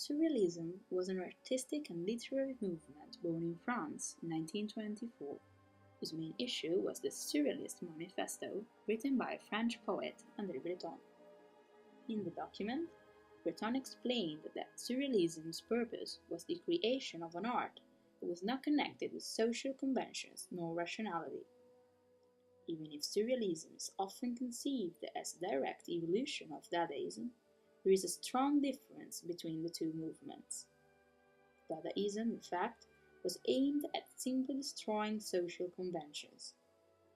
Surrealism was an artistic and literary movement born in France in 1924, whose main issue was the Surrealist Manifesto written by French poet André Breton. In the document, Breton explained that Surrealism's purpose was the creation of an art that was not connected with social conventions nor rationality. Even if Surrealism is often conceived as a direct evolution of Dadaism, there is a strong difference between the two movements. Dadaism, in fact, was aimed at simply destroying social conventions,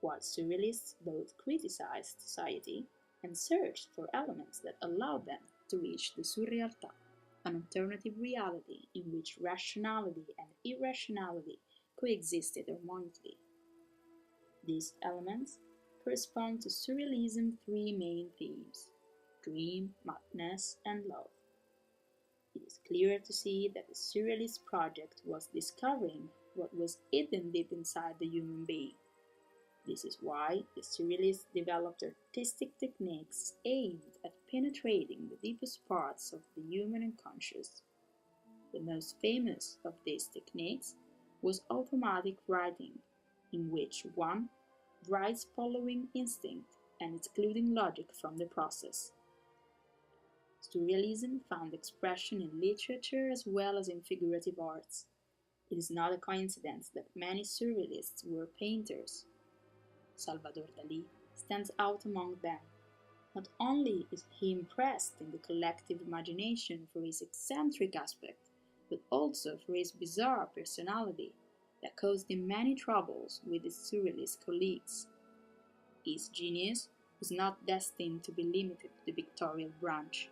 while Surrealists both criticized society and searched for elements that allowed them to reach the surrealtà, an alternative reality in which rationality and irrationality coexisted harmonically. These elements correspond to Surrealism's three main themes: dream, madness, and love. It is clear to see that the Surrealist project was discovering what was hidden deep inside the human being. This is why the Surrealists developed artistic techniques aimed at penetrating the deepest parts of the human unconscious. The most famous of these techniques was automatic writing, in which one writes following instinct and excluding logic from the process. Surrealism found expression in literature as well as in figurative arts. It is not a coincidence that many Surrealists were painters. Salvador Dalí stands out among them. Not only is he impressed in the collective imagination for his eccentric aspect, but also for his bizarre personality that caused him many troubles with his Surrealist colleagues. His genius was not destined to be limited to the pictorial branch.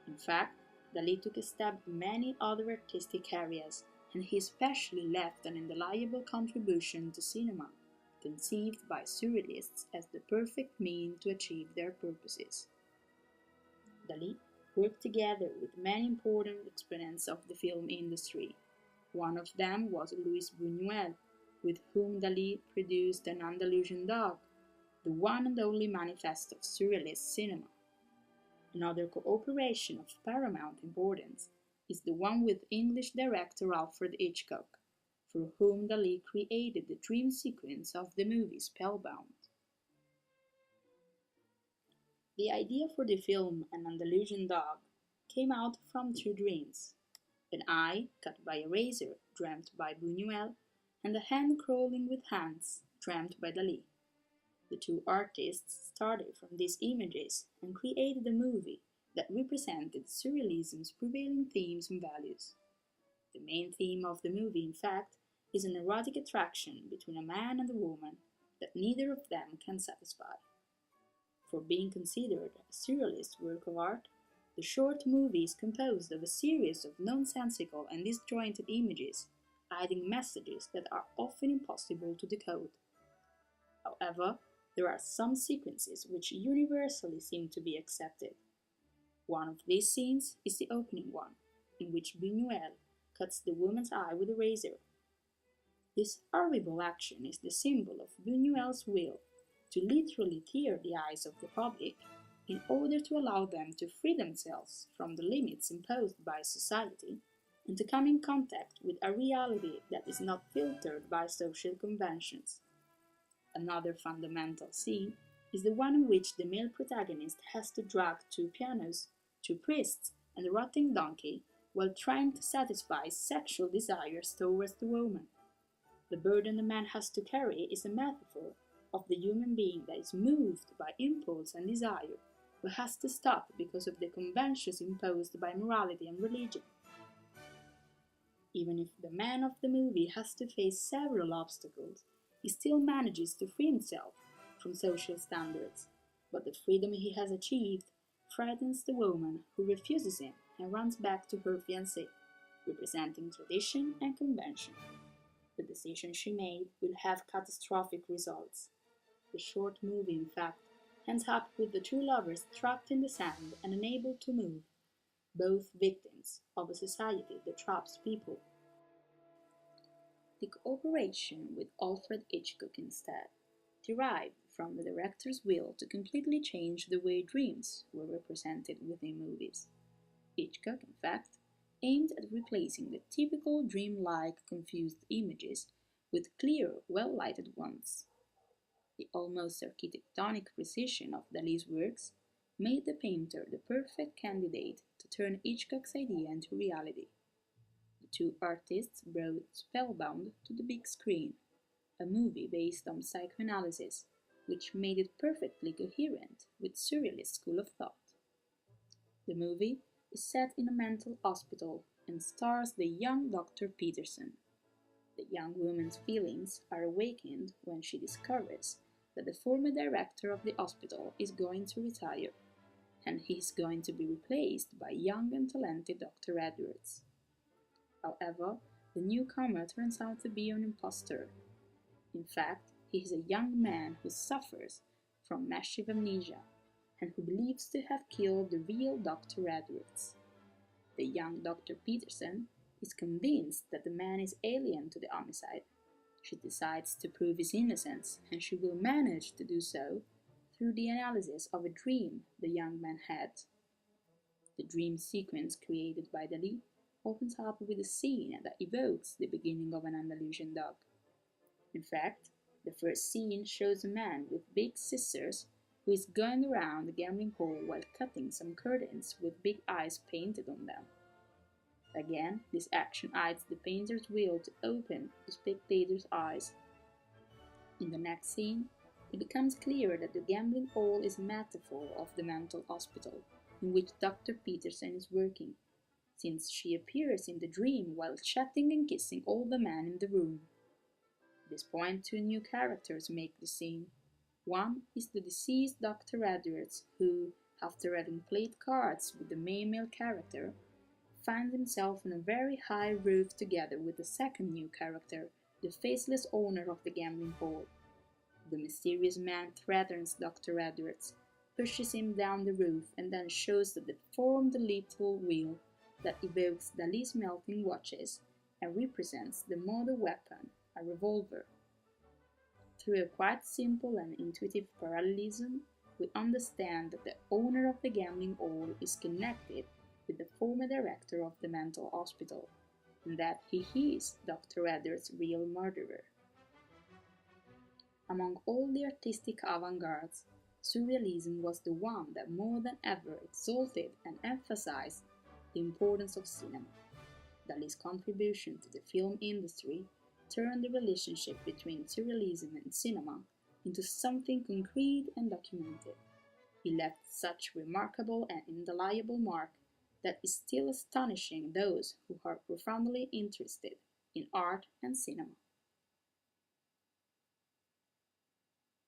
In fact, Dalí took a step in many other artistic areas, and he especially left an indelible contribution to cinema, conceived by Surrealists as the perfect mean to achieve their purposes. Dalí worked together with many important exponents of the film industry. One of them was Luis Buñuel, with whom Dalí produced An Andalusian Dog, the one and only manifest of Surrealist cinema. Another cooperation of paramount importance is the one with English director Alfred Hitchcock, for whom Dalí created the dream sequence of the movie Spellbound. The idea for the film An Andalusian Dog came out from two dreams: an eye cut by a razor, dreamt by Buñuel, and a hand crawling with hands, dreamt by Dalí. The two artists started from these images and created a movie that represented Surrealism's prevailing themes and values. The main theme of the movie, in fact, is an erotic attraction between a man and a woman that neither of them can satisfy. For being considered a Surrealist work of art, the short movie is composed of a series of nonsensical and disjointed images, hiding messages that are often impossible to decode. However, there are some sequences which universally seem to be accepted. One of these scenes is the opening one, in which Buñuel cuts the woman's eye with a razor. This horrible action is the symbol of Buñuel's will to literally tear the eyes of the public in order to allow them to free themselves from the limits imposed by society and to come in contact with a reality that is not filtered by social conventions. Another fundamental scene is the one in which the male protagonist has to drag two pianos, two priests, and a rotting donkey while trying to satisfy sexual desires towards the woman. The burden the man has to carry is a metaphor of the human being that is moved by impulse and desire, but has to stop because of the conventions imposed by morality and religion. Even if the man of the movie has to face several obstacles, he still manages to free himself from social standards, but the freedom he has achieved frightens the woman who refuses him and runs back to her fiancé, representing tradition and convention. The decision she made will have catastrophic results. The short movie, in fact, ends up with the two lovers trapped in the sand and unable to move, both victims of a society that traps people. The cooperation with Alfred Hitchcock instead derived from the director's will to completely change the way dreams were represented within movies. Hitchcock, in fact, aimed at replacing the typical dreamlike, confused images with clear, well-lighted ones. The almost architectonic precision of Dalí's works made the painter the perfect candidate to turn Hitchcock's idea into reality. The two artists brought Spellbound to the big screen, a movie based on psychoanalysis, which made it perfectly coherent with Surrealist school of thought. The movie is set in a mental hospital and stars the young Dr. Peterson. The young woman's feelings are awakened when she discovers that the former director of the hospital is going to retire, and he is going to be replaced by young and talented Dr. Edwards. However, the newcomer turns out to be an impostor. In fact, he is a young man who suffers from massive amnesia and who believes to have killed the real Dr. Edwards. The young Dr. Peterson is convinced that the man is alien to the homicide. She decides to prove his innocence, and she will manage to do so through the analysis of a dream the young man had. The dream sequence created by Dalí opens up with a scene that evokes the beginning of an Andalusian dog. In fact, the first scene shows a man with big scissors who is going around the gambling hall while cutting some curtains with big eyes painted on them. Again, this action hides the painter's will to open the spectator's eyes. In the next scene, it becomes clear that the gambling hall is a metaphor of the mental hospital in which Dr. Peterson is working, since she appears in the dream while chatting and kissing all the men in the room. At this point, two new characters make the scene. One is the deceased Dr. Edwards, who, after having played cards with the main male character, finds himself on a very high roof together with the second new character, the faceless owner of the gambling hall. The mysterious man threatens Dr. Edwards, pushes him down the roof, and then shows the deformed little wheel that evokes Dalí's melting watches and represents the model weapon, a revolver. Through a quite simple and intuitive parallelism, we understand that the owner of the gambling hall is connected with the former director of the mental hospital, and that he is Dr. Edwards' real murderer. Among all the artistic avant-gardes, Surrealism was the one that more than ever exalted and emphasized the importance of cinema. Dalí's contribution to the film industry turned the relationship between Surrealism and cinema into something concrete and documented. He left such remarkable and indelible mark that is still astonishing those who are profoundly interested in art and cinema.